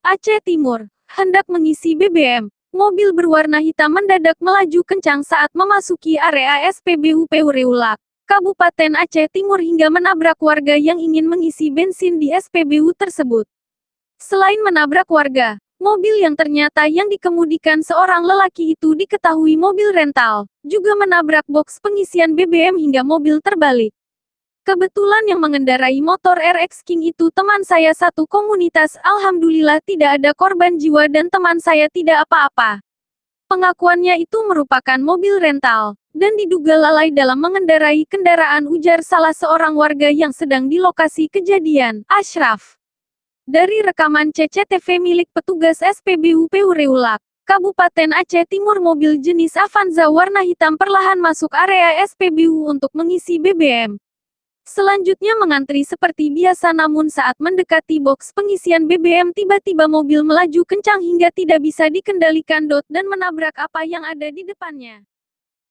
Aceh Timur, hendak mengisi BBM. Mobil berwarna hitam mendadak melaju kencang saat memasuki area SPBU Peureulag, Kabupaten Aceh Timur hingga menabrak warga yang ingin mengisi bensin di SPBU tersebut. Selain menabrak warga, mobil yang ternyata yang dikemudikan seorang lelaki itu diketahui mobil rental, juga menabrak boks pengisian BBM hingga mobil terbalik. Kebetulan yang mengendarai motor RX King itu teman saya satu komunitas. Alhamdulillah tidak ada korban jiwa dan teman saya tidak apa-apa. Pengakuannya itu merupakan mobil rental, dan diduga lalai dalam mengendarai kendaraan, ujar salah seorang warga yang sedang di lokasi kejadian, Ashraf. Dari rekaman CCTV milik petugas SPBU Peureulag, Kabupaten Aceh Timur, mobil jenis Avanza warna hitam perlahan masuk area SPBU untuk mengisi BBM. Selanjutnya mengantri seperti biasa, namun saat mendekati boks pengisian BBM tiba-tiba mobil melaju kencang hingga tidak bisa dikendalikan dan menabrak apa yang ada di depannya.